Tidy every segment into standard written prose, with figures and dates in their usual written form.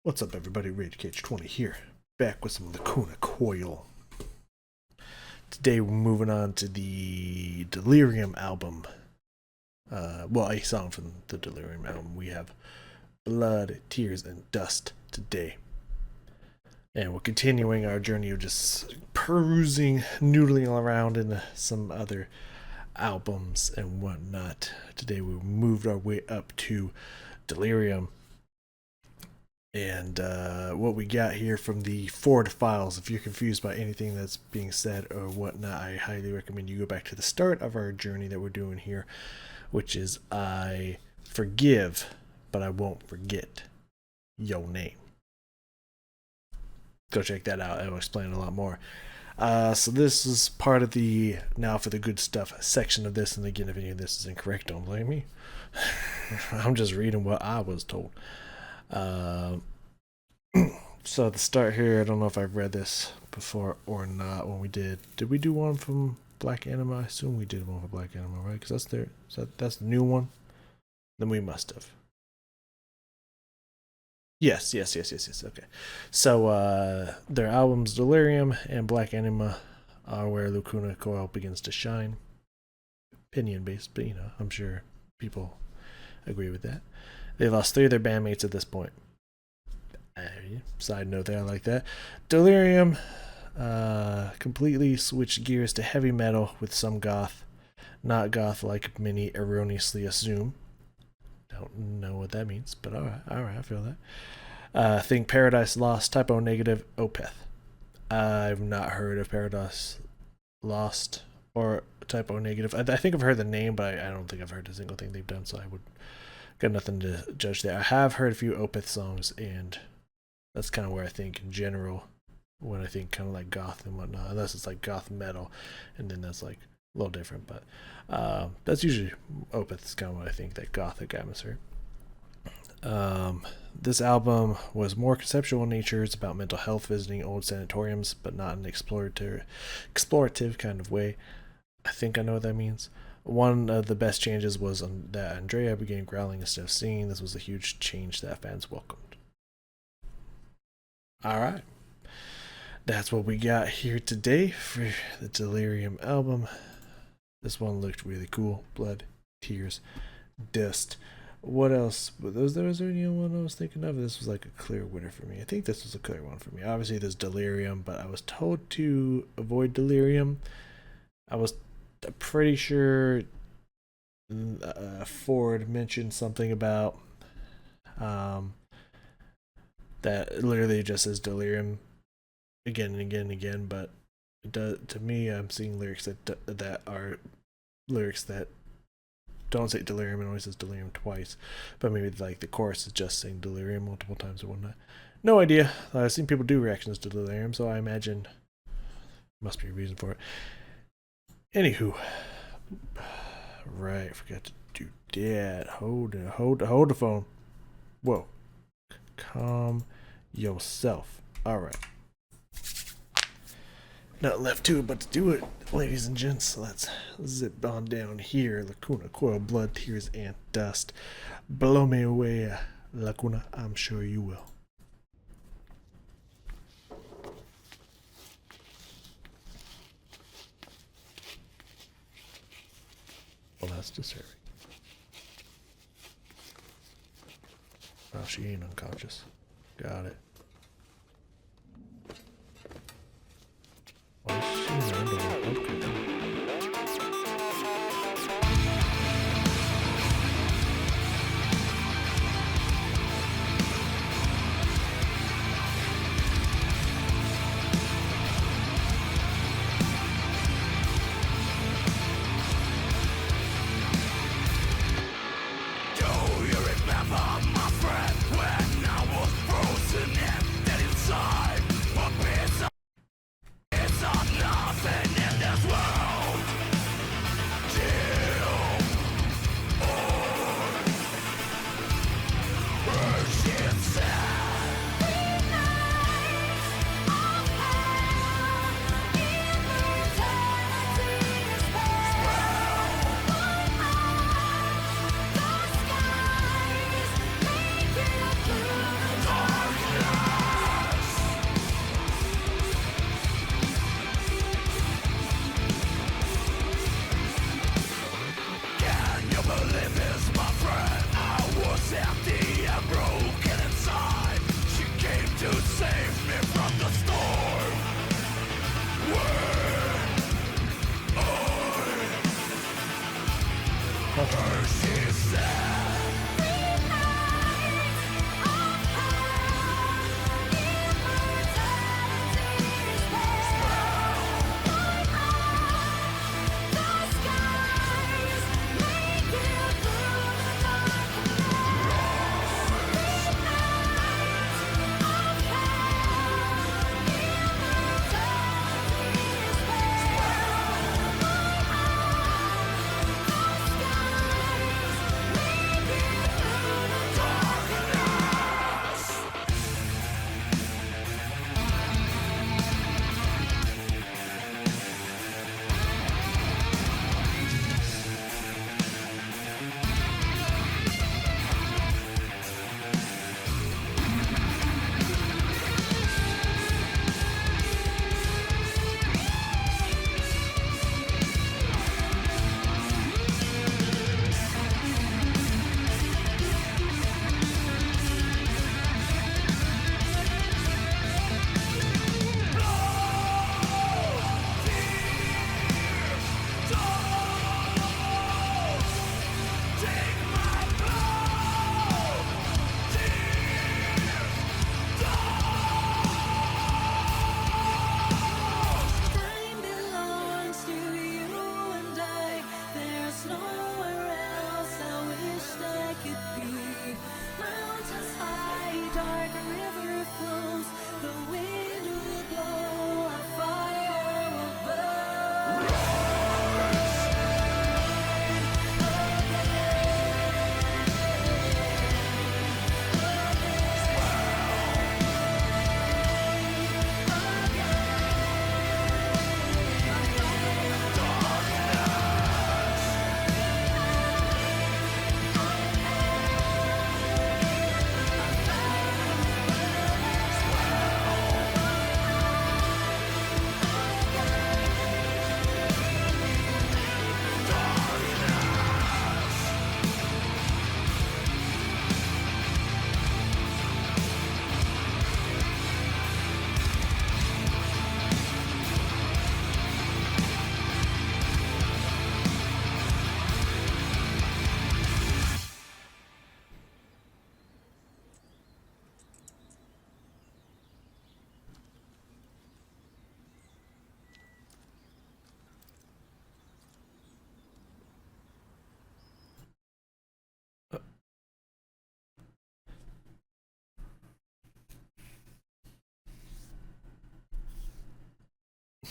What's up, everybody? Rage Cage 20 here, back with some Lacuna Coil. Today we're moving on to the Delirium album. A song from the Delirium album. We have Blood, Tears, and Dust today. And we're continuing our journey of just perusing, noodling around in some other albums and whatnot. Today we moved our way up to Delirium. And what we got here from the forward files, if you're confused by anything that's being said or whatnot, I highly recommend you go back to the start of our journey that we're doing here, which is I forgive, but I won't forget your name. Go check that out. I'll explain a lot more. So this is part of the Now for the Good Stuff section of this. And again, if any of this is incorrect, don't blame me. I'm just reading what I was told. So at the start here, I don't know if I've read this before or not. When we did we do one from Black Anima? I assume we did one for Black Anima, right? Because that's the new one. Then we must have. Yes. Okay. So their albums Delirium and Black Anima are where Lacuna Coil begins to shine. Opinion based, but I'm sure people agree with that. They lost 3 of their bandmates at this point. Side note there, I like that. Delirium completely switched gears to heavy metal with some goth. Not goth like many erroneously assume. Don't know what that means, but alright, I feel that. Think Paradise Lost, Typo Negative, Opeth. I've not heard of Paradise Lost or Typo Negative. I think I've heard the name, but I don't think I've heard a single thing they've done, so I would got nothing to judge there. I have heard a few Opeth songs, and that's kind of where I think in general, when I think kind of like goth and whatnot, unless it's like goth metal, and then that's like a little different, but that's usually Opeth is kind of what I think, that gothic atmosphere. This album was more conceptual in nature. It's about mental health, visiting old sanatoriums, but not in an explorative kind of way. I think I know what that means. One of the best changes was that Andrea began growling instead of singing. This was a huge change that fans welcomed. Alright. That's what we got here today for the Delirium album. This one looked really cool. Blood, Tears, Dust. What else? Was there any one I was thinking of? This was like a clear winner for me. I think this was a clear one for me. Obviously, there's Delirium, but I was told to avoid Delirium. I was pretty sure Ford mentioned something about that literally just says Delirium again and again and again, but to me, I'm seeing lyrics that are lyrics that don't say Delirium and only says Delirium twice, but maybe like the chorus is just saying Delirium multiple times or whatnot. No idea. I've seen people do reactions to Delirium, so I imagine must be a reason for it. Anywho, right, forgot to do that. Hold the phone. Whoa, calm yourself. All right, not left to it but to do it, ladies and gents. Let's zip on down here. Lacuna Coil, Blood, Tears, and Dust. Blow me away, Lacuna. I'm sure you will. Well, that's disturbing. Oh, she ain't unconscious. Got it. Why is she in the underwear? Okay. Do you remember, my friend, when I was frozen in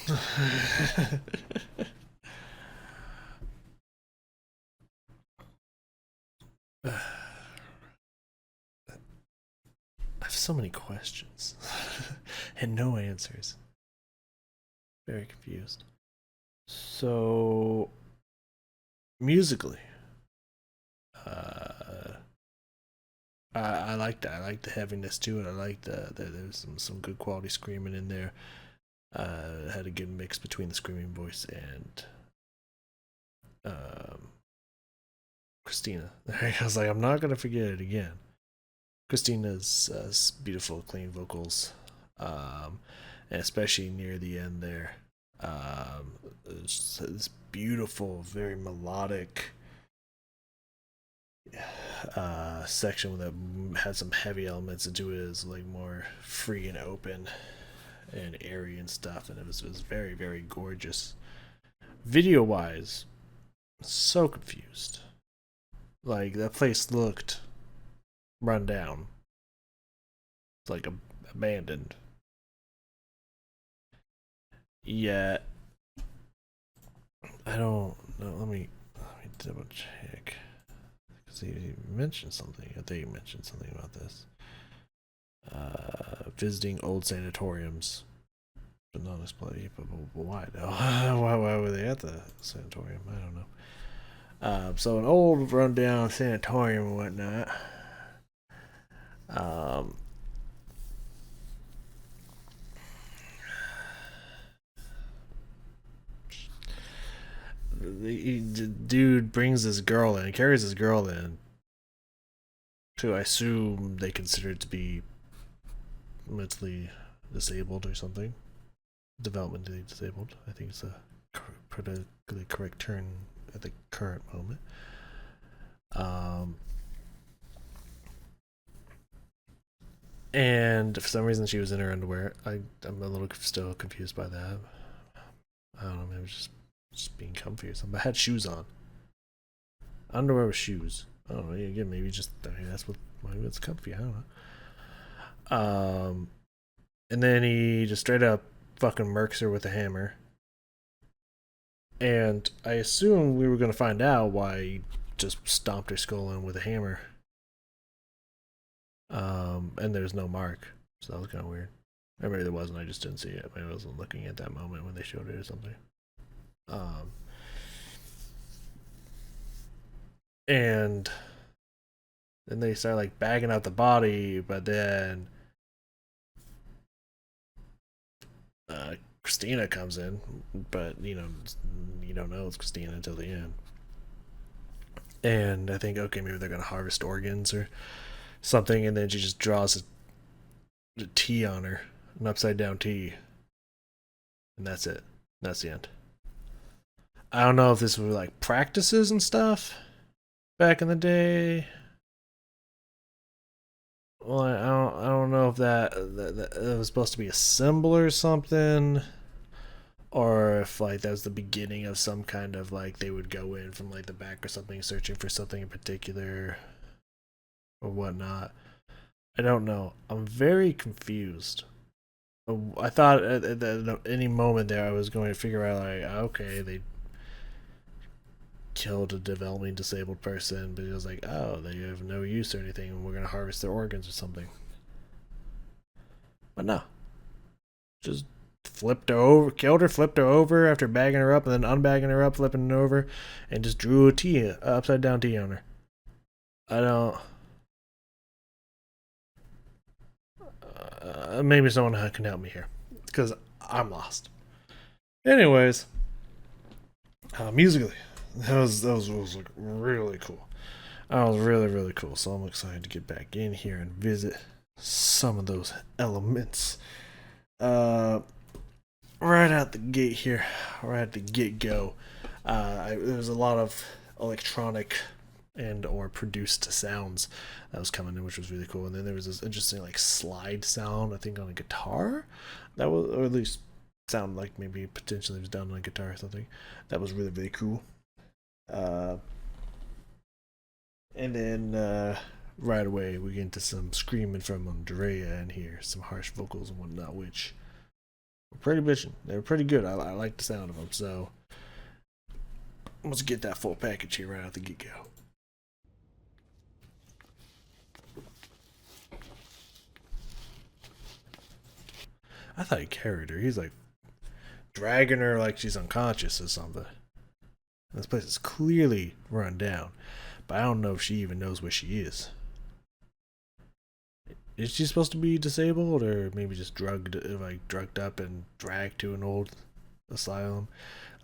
I have so many questions and no answers. Very confused. So, musically, uh, I like that. I like the heaviness to it. I like there's some good quality screaming in there. It had a good mix between the screaming voice and um, Christina. I was like, I'm not gonna forget it again. Christina's beautiful, clean vocals, and especially near the end there, it's this beautiful, very melodic section that had some heavy elements into it. Is like more free and open and airy and stuff, and it was very, very gorgeous. Video wise, so confused. Like that place looked run down, like abandoned. Yet I don't know. Let me double check because he mentioned something. I think he mentioned something about this. Visiting old sanatoriums, but not explain. But why though? why were they at the sanatorium? I don't know. So an old rundown sanatorium and whatnot. Um, the dude brings this girl in, carries this girl in, who I assume they consider to be mentally disabled or something, developmentally disabled. I think it's a politically correct term at the current moment. Um, and for some reason she was in her underwear. I'm a little still confused by that. I don't know, maybe just being comfy or something. But I had shoes on. Underwear with shoes. I don't know. Again, maybe just maybe it's comfy. I don't know. And then he just straight up fucking murks her with a hammer. And I assume we were gonna find out why he just stomped her skull in with a hammer. And there's no mark, so that was kind of weird. Or maybe there wasn't. I just didn't see it. Maybe I wasn't looking at that moment when they showed it or something. And then they start like bagging out the body, but then Christina comes in, but you don't know it's Christina until the end. And I think, okay, maybe they're gonna harvest organs or something, and then she just draws a T on her, an upside down T, and that's it. That's the end. I don't know if this were like practices and stuff back in the day. Well, I don't know if that was supposed to be a symbol or something, or if like that was the beginning of some kind of like they would go in from like the back or something, searching for something in particular or whatnot. I don't know. I'm very confused. I thought at any moment there I was going to figure out, like, okay, they killed a developmentally disabled person, but it was like, oh, they have no use or anything, and we're going to harvest their organs or something. But no. Just flipped her over, killed her, flipped her over after bagging her up, and then unbagging her up, flipping her over, and just drew a T, upside down T on her. I don't. Maybe someone can help me here, because I'm lost. Anyways, musically, that was like really cool. That was really cool. So I'm excited to get back in here and visit some of those elements. Right out the gate here, right at the get go, there's a lot of electronic and or produced sounds that was coming in, which was really cool. And then there was this interesting like slide sound, I think on a guitar, that was, or at least sound like maybe potentially it was done on a guitar or something. That was really cool. And then right away we get into some screaming from Andrea and hear some harsh vocals and whatnot, which were pretty bitchin'. They were pretty good. I like the sound of them. So let's get that full package here right out the get go. I thought he carried her. He's like dragging her like she's unconscious or something. This place is clearly run down, but I don't know if she even knows where she is. Is she supposed to be disabled, or maybe just drugged up and dragged to an old asylum?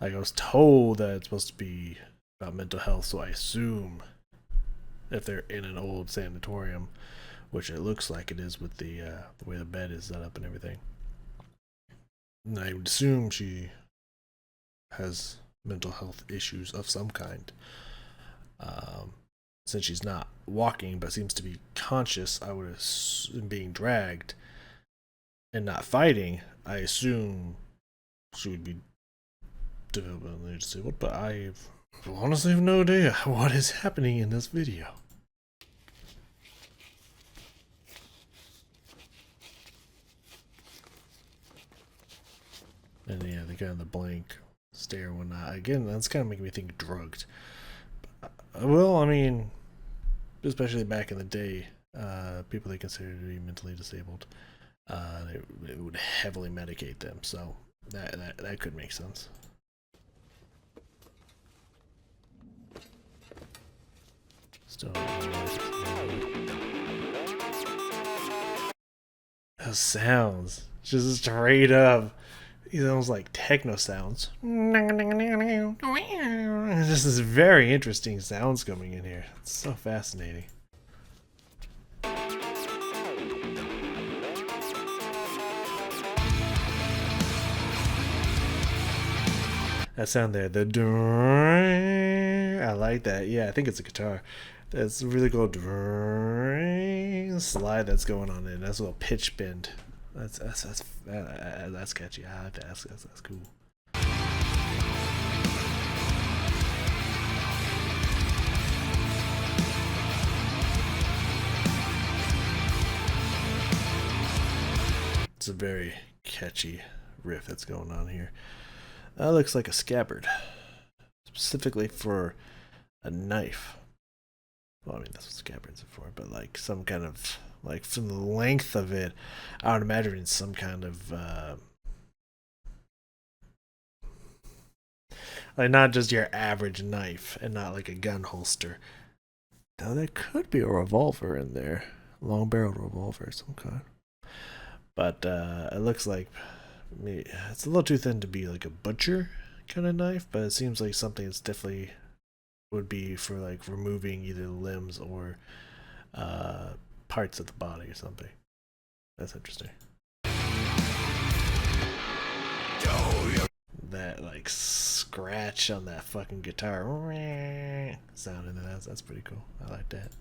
Like, I was told that it's supposed to be about mental health, so I assume if they're in an old sanatorium, which it looks like it is with the way the bed is set up and everything. And I would assume she has mental health issues of some kind. Since she's not walking but seems to be conscious, I would assume, being dragged and not fighting, I assume she would be developmentally disabled, but I honestly have no idea what is happening in this video. And yeah, they got the blank stare and whatnot. Again, that's kind of making me think drugged. Well, I mean, especially back in the day, people they considered to be mentally disabled, they would heavily medicate them. So that could make sense. Still, those sounds, just straight up. These almost like techno sounds. This is very interesting sounds coming in here. It's so fascinating. That sound there, the I like that. Yeah, I think it's a guitar. That's really cool slide that's going on in. That's a little pitch bend. That's catchy. I like that. That's cool. It's a very catchy riff that's going on here. That looks like a scabbard, specifically for a knife. Well, I mean, that's what scabbards are for, but like some kind of, like from the length of it, I would imagine it's some kind of, like not just your average knife and not like a gun holster. Now, there could be a revolver in there, long barreled revolver of some kind. But it looks like it's a little too thin to be like a butcher kind of knife, but it seems like something that's definitely would be for like removing either limbs or parts of the body or something. That's interesting. That like scratch on that fucking guitar sound in there, that's pretty cool. I like that.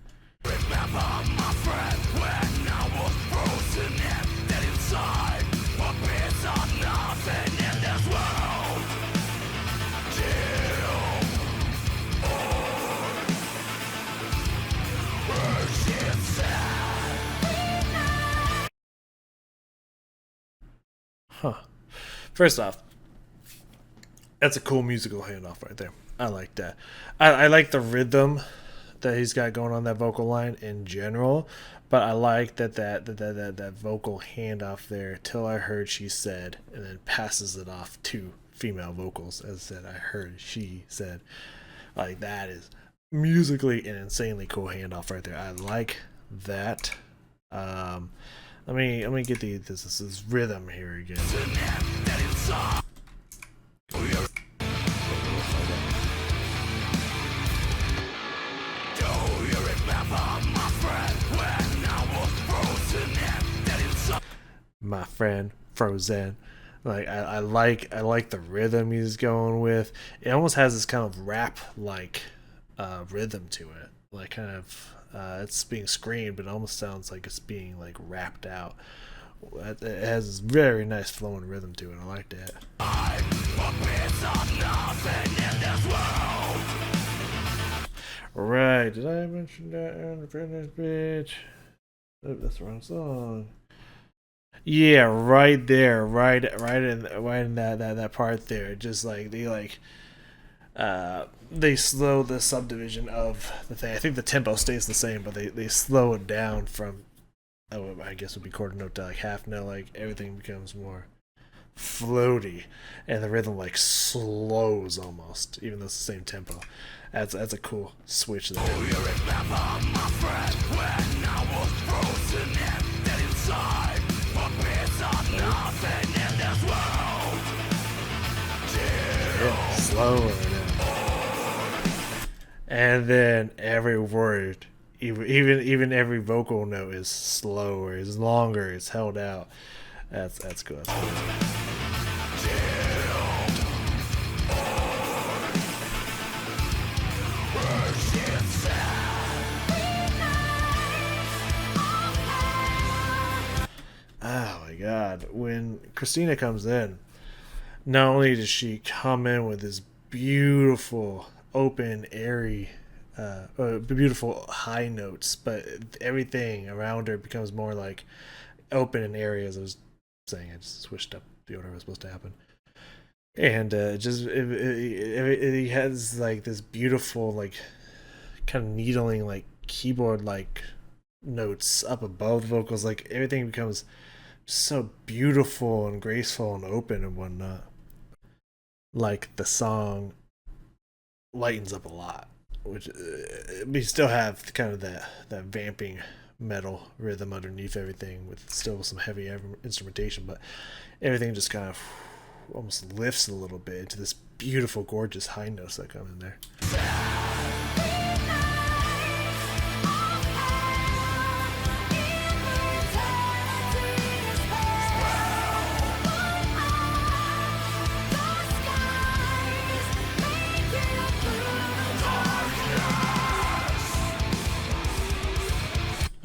Remember my friend when I was frozen in dead inside a piece of nothing in this world. Huh. First off, that's a cool musical handoff right there. I like that. I like the rhythm that he's got going on that vocal line in general, but I like that vocal handoff there. Till I heard she said, and then passes it off to female vocals. As I said, I heard she said. Like that is musically an insanely cool handoff right there. I like that. Um, let me get this rhythm here again. My friend frozen. Like I like the rhythm he's going with. It almost has this kind of rap like rhythm to it. Like kind of it's being screamed, but it almost sounds like it's being like rapped out. It has this very nice flowing rhythm to it. I like that. Right, did I mention that in the previous page? Oh, that's the wrong song. Yeah, right there, right in that part there. Just like they slow the subdivision of the thing. I think the tempo stays the same, but they slow it down from I guess it would be quarter note to like half note. Like everything becomes more floaty, and the rhythm like slows almost, even though it's the same tempo. That's a cool switch there. Oh, you remember my friend when I was frozen and dead inside, but it's nothing in this world. Yeah, slower now. And then every word, even every vocal note is slower, is longer, it's held out. That's cool. That's cool. Oh my god. When Christina comes in, not only does she come in with this beautiful, open, airy, beautiful high notes, but everything around her becomes more like open and airy, as I was saying. I just switched up the order it was supposed to happen. And it has like this beautiful, like, kind of needling, like, keyboard like notes up above the vocals. Like, everything becomes so beautiful and graceful and open and whatnot. Like the song lightens up a lot, which we still have kind of that vamping metal rhythm underneath everything, with still some heavy instrumentation, but everything just kind of almost lifts a little bit into this beautiful, gorgeous high notes that come in there.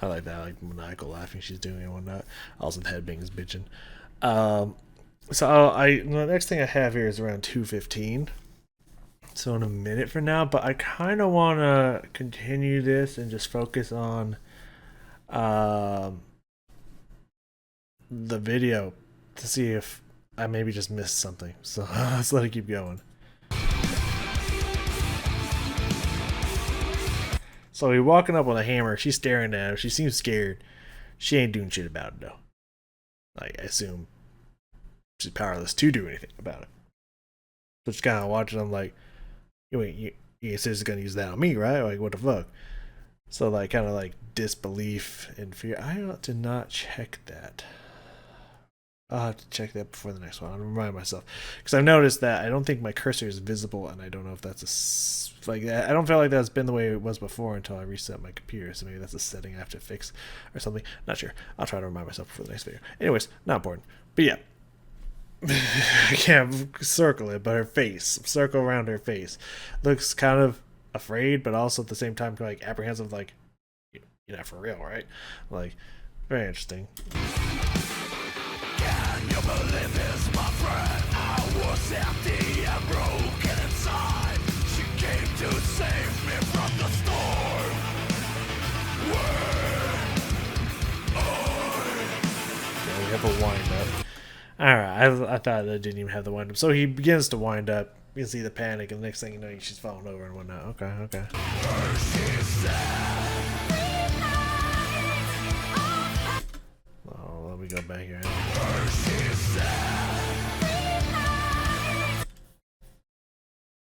I like that, like maniacal laughing she's doing and whatnot. Also, the headbang is bitching. So the next thing I have here is around 2:15. So in a minute from now, but I kind of want to continue this and just focus on the video to see if I maybe just missed something. So let's let it keep going. So we're walking up with a hammer. She's staring at him. She seems scared. She ain't doing shit about it though. Like, I assume she's powerless to do anything about it. So just kind of watching them like, you ain't seriously gonna use that on me, right? Like, what the fuck? So like, kind of like disbelief and fear. I ought to not check that. I'll have to check that before the next one. I'll remind myself, because I've noticed that I don't think my cursor is visible, and I don't know if that's like, I don't feel like that's been the way it was before until I reset my computer. So maybe that's a setting I have to fix or something. Not sure. I'll try to remind myself before the next video. Anyways, not important. But yeah, I can't circle it, but her face, circle around her face, looks kind of afraid, but also at the same time like apprehensive. Like, you're not for real, right? Like, very interesting. Can you believe this, my friend? I was empty and broken inside. She came to save me from the storm. Yeah, we have a wind up. I thought I didn't even have the wind up. So he begins to wind up. You can see the panic, and the next thing you know, she's falling over and whatnot. Okay. Oh, let me go back here.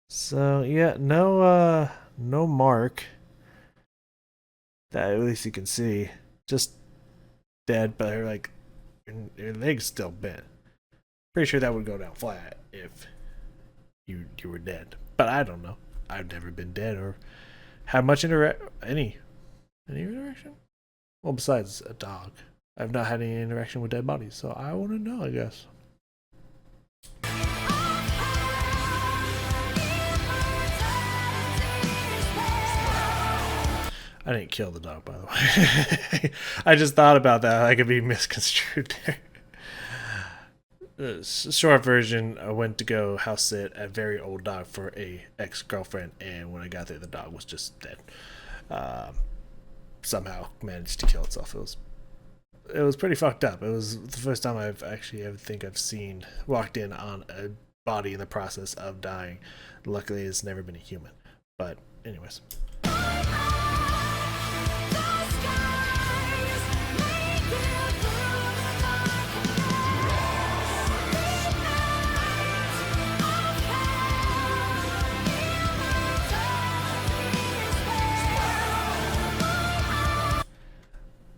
So yeah, no mark that at least you can see. Just dead, but her leg's still bent. Pretty sure that would go down flat if you were dead. But I don't know. I've never been dead or had much any interaction. Well, besides a dog, I've not had any interaction with dead bodies, so I want to know. I guess. I didn't kill the dog, by the way. I just thought about that. I could be misconstrued there. The short version, I went to go house sit a very old dog for a ex-girlfriend, and when I got there, the dog was just dead. Somehow managed to kill itself. It was pretty fucked up. It was the first time I've walked in on a body in the process of dying. Luckily, it's never been a human. But anyways.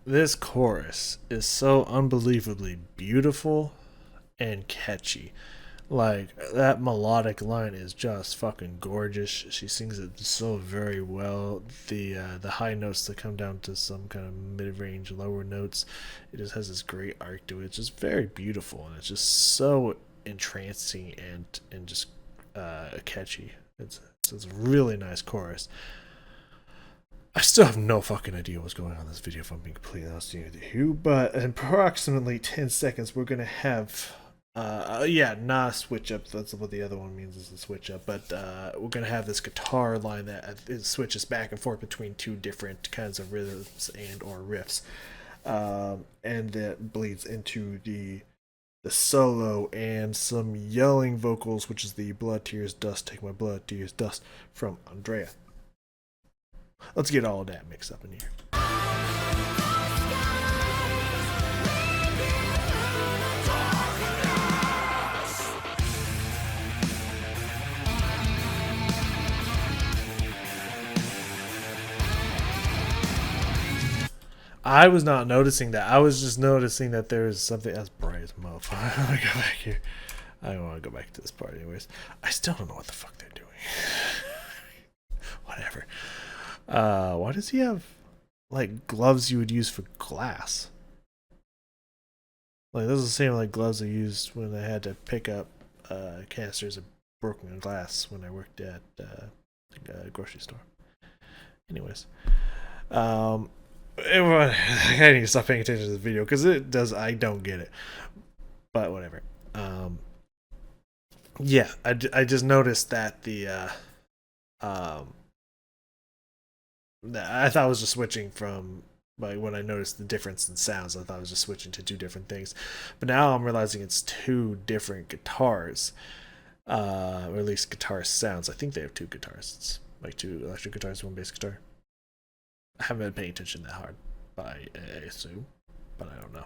This chorus is so unbelievably beautiful and catchy. Like, that melodic line is just fucking gorgeous. She sings it so very well. The high notes that come down to some kind of mid-range lower notes, it just has this great arc to it. It's just very beautiful, and it's just so entrancing and just catchy. It's a really nice chorus. I still have no fucking idea what's going on in this video, if I'm being completely honest with you. But in approximately 10 seconds, we're going to have... not a switch up. That's what the other one means, is a switch up. But we're going to have this guitar line that switches back and forth between two different kinds of rhythms and or riffs. And that bleeds into the solo and some yelling vocals, which is the Blood, Tears, Dust, Take My Blood, Tears, Dust from Andrea. Let's get all of that mixed up in here. I was not noticing that. I was just noticing that there's something that's bright as motherfucker. Let me go back here. I don't want to go back to this part anyways. I still don't know what the fuck they're doing. Whatever. Why does he have like gloves you would use for glass? Like, those are the same like gloves I used when I had to pick up canisters of broken glass when I worked at a grocery store. Anyways, everyone, I need to stop paying attention to this video because I don't get it. But whatever. Yeah, I just noticed that I thought I was just switching from, like, when I noticed the difference in sounds, I thought I was just switching to two different things. But now I'm realizing it's two different guitars, or at least guitar sounds. I think they have two guitars. It's like two electric guitars, one bass guitar. I haven't been paying attention that hard, but I assume, but I don't know.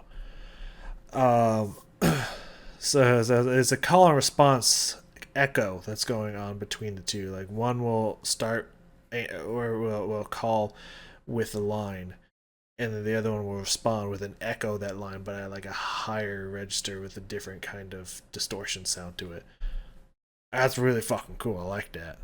So there's a call and response echo that's going on between the two. Like, one will start or will call with a line, and then the other one will respond with an echo that line, but at like a higher register with a different kind of distortion sound to it. That's really fucking cool. I like that.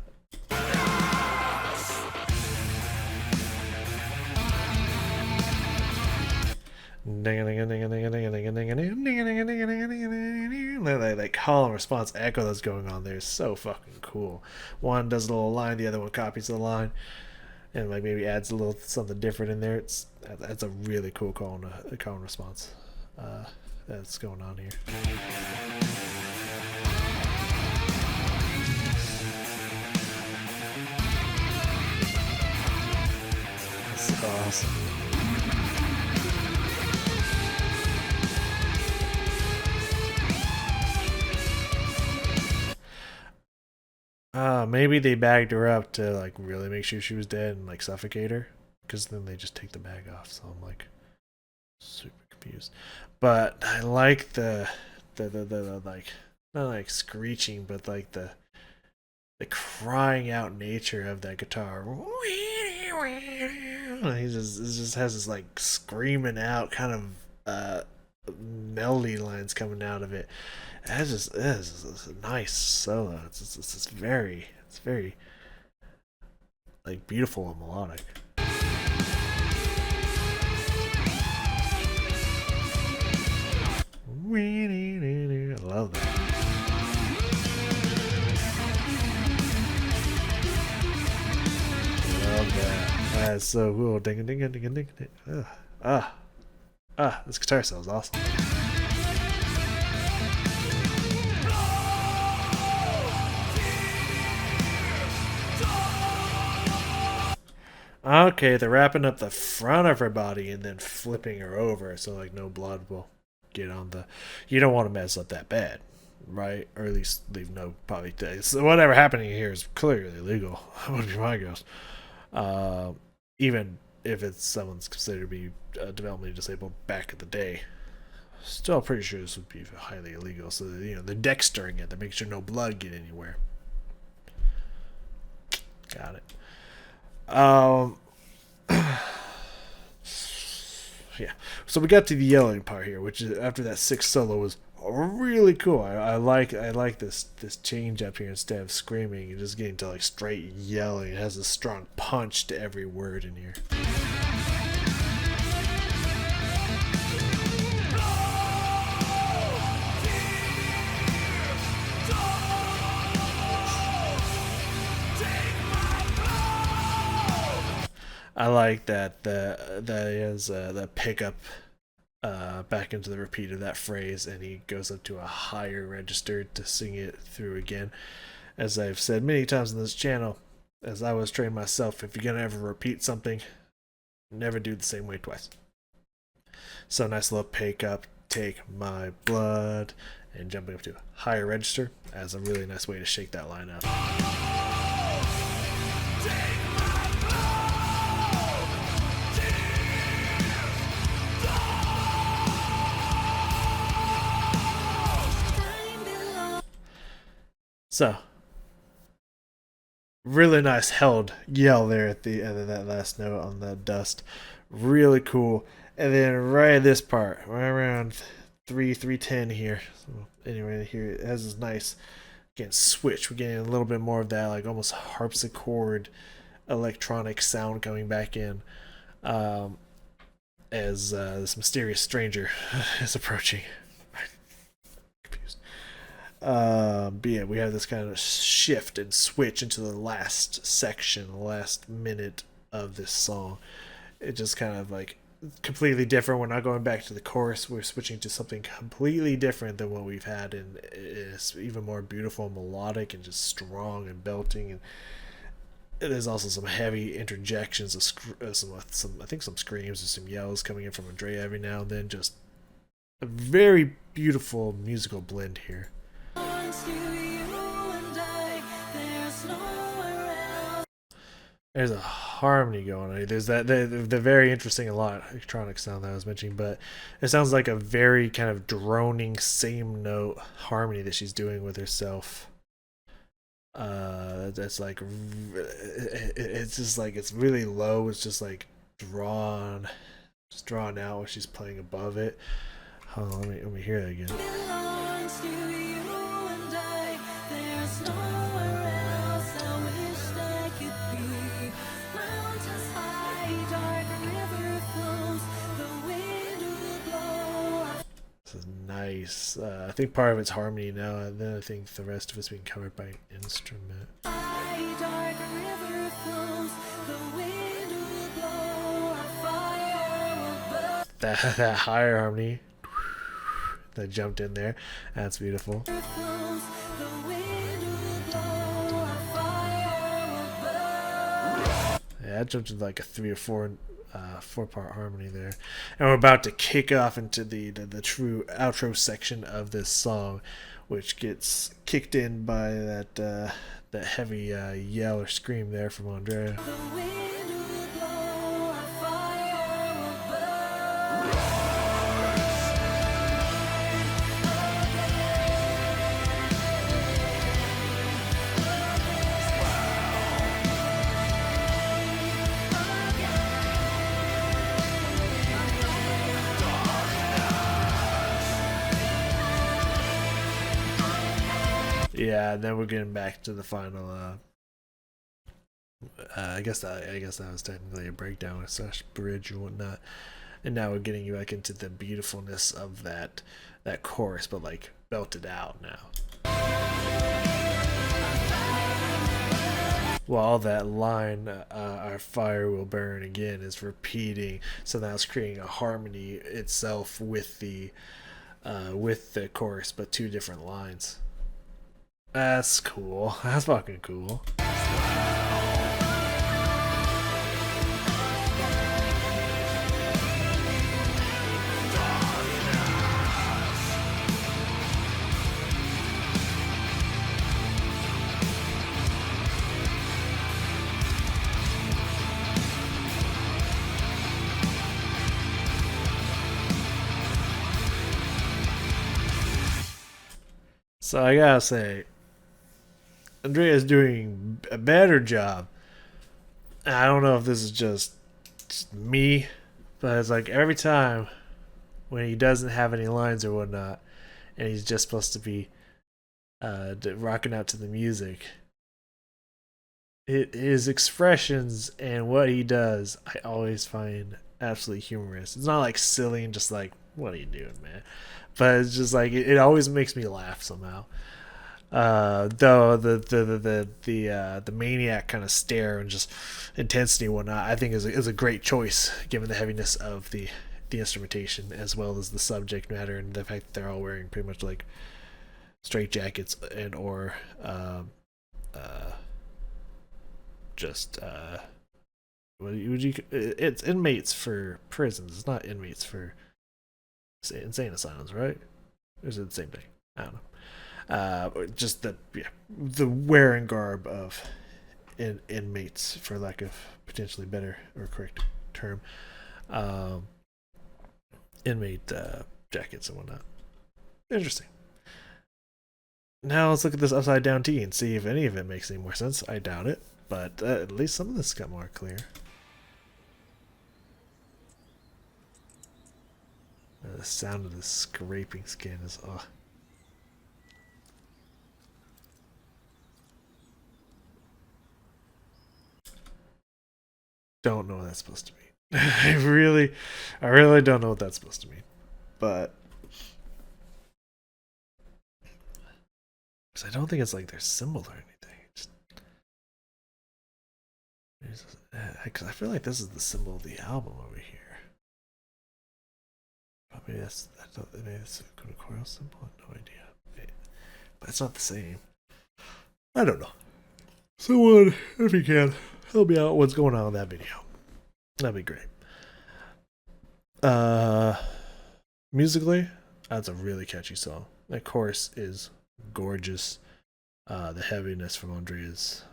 That call and response echo that's going on there is so fucking cool. One does a little line, the other one copies the line, and like maybe adds a little something different in there. That's a really cool call and response that's going on here. That's awesome. Maybe they bagged her up to like really make sure she was dead and like suffocate her, because then they just take the bag off. So I'm like super confused. But I like the like, not like screeching, but like the crying out nature of that guitar. He just has this like screaming out kind of melody lines coming out of it. That's just it's a nice solo. It's very like beautiful and melodic. I love that. Love that. That's so cool. Ding ding ding ding ding ding. Ah this guitar sounds awesome. Okay, they're wrapping up the front of her body and then flipping her over, so like no blood will get on the. You don't want to mess up that bad, right? Or at least leave no probably. So whatever happening here is clearly illegal. Would be my guess. Uh, Even if it's someone's considered to be developmentally disabled back in the day, still pretty sure this would be highly illegal. So they're dextering it. They're making sure no blood get anywhere. Got it. Yeah. So we got to the yelling part here, which is after that sixth solo was really cool. I like this change up here. Instead of screaming and just getting to like straight yelling, it has a strong punch to every word in here. I like that that is the pickup back into the repeat of that phrase, and he goes up to a higher register to sing it through again. As I've said many times on this channel, as I was trained myself, if you're gonna ever repeat something, never do the same way twice. So nice little pick up, take my blood, and jumping up to a higher register as a really nice way to shake that line up. So, really nice held yell there at the end of that last note on the dust. Really cool. And then right at this part, right around 3:10 here. So anyway, here it has this nice again switch. We're getting a little bit more of that like almost harpsichord electronic sound coming back in. As this mysterious stranger is approaching. Confused. But yeah, we have this kind of shift and switch into the last section, the last minute of this song. It just kind of like completely different. We're not going back to the chorus. We're switching to something completely different than what we've had, and it's even more beautiful, and melodic, and just strong and belting. And there's also some heavy interjections of some I think some screams or some yells coming in from Andrea every now and then. Just a very beautiful musical blend here. There's a harmony going on. There's that the very interesting electronic sound that I was mentioning, but it sounds like a very kind of droning same note harmony that she's doing with herself. That's like it's just like it's really low. It's just like just drawn out when she's playing above it. Hold on, let me hear that again. This is nice. I think part of it's harmony now, and then I think the rest of it's being covered by an instrument. That higher harmony that jumped in there, that's beautiful. Yeah, that jumped into like a 3 or 4 4-part harmony there, and we're about to kick off into the true outro section of this song, which gets kicked in by that heavy yell or scream there from Andrea. Yeah, and then we're getting back to the final. I guess that was technically a breakdown with such bridge and whatnot, and now we're getting you back into the beautifulness of that chorus, but like belted out now. While that line, "Our fire will burn again," is repeating, so now it's creating a harmony itself with the chorus, but two different lines. That's cool. That's fucking cool. So I gotta say, Andrea's doing a better job. I don't know if this is just me, but it's like every time when he doesn't have any lines or whatnot, and he's just supposed to be rocking out to the music, his expressions and what he does, I always find absolutely humorous. It's not like silly and just like, what are you doing, man? But it's just like it always makes me laugh somehow. Though the maniac kind of stare and just intensity and whatnot, I think is a great choice given the heaviness of the instrumentation as well as the subject matter and the fact that they're all wearing pretty much like straight jackets and or just what would you? It's inmates for prisons. It's not inmates for insane asylums, right? Or is it the same thing? I don't know. Just the wear and garb of inmates, for lack of potentially better or correct term, um, inmate jackets and whatnot. Interesting. Now let's look at this upside down T and see if any of it makes any more sense. I doubt it, but at least some of this got more clear. The sound of the scraping skin is don't know what that's supposed to mean. I really don't know what that's supposed to mean. But because I don't think it's like their symbol or anything. Because I feel like this is the symbol of the album over here. Maybe maybe that's a Coil symbol. I have no idea. But it's not the same. I don't know. Someone, if you can, help me out what's going on in that video. That'd be great. Musically, that's a really catchy song. That chorus is gorgeous. The heaviness from Andrea's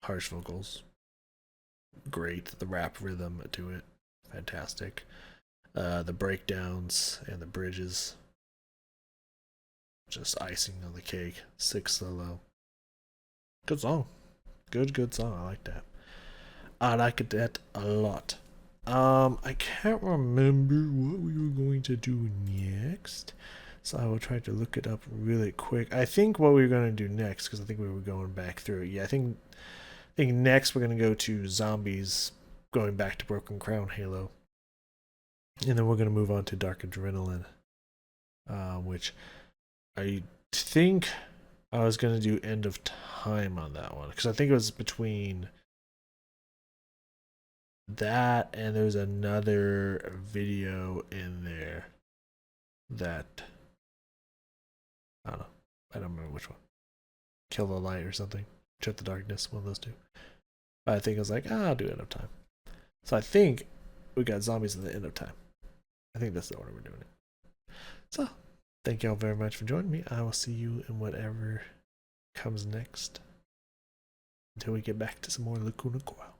harsh vocals, great. The rap rhythm to it, fantastic. The breakdowns and the bridges, just icing on the cake. Sick solo. Good song. Good song. I like that. I like that a lot. I can't remember what we were going to do next, so I will try to look it up really quick. I think what we were going to do next, because I think we were going back through it. Yeah, I think next we're going to go to Zombies, going back to Broken Crown Halo. And then we're going to move on to Dark Adrenaline, which I think I was going to do End of Time on that one. Because I think it was between that and there's another video in there that, I don't know. I don't remember which one. Kill the Light or something. Shut the Darkness, one of those two. But I think I was like, I'll do End of Time. So I think we got Zombies in the End of Time. I think that's the order we're doing it. So, Thank y'all very much for joining me. I will see you in whatever comes next until we get back to some more Lacuna Coil.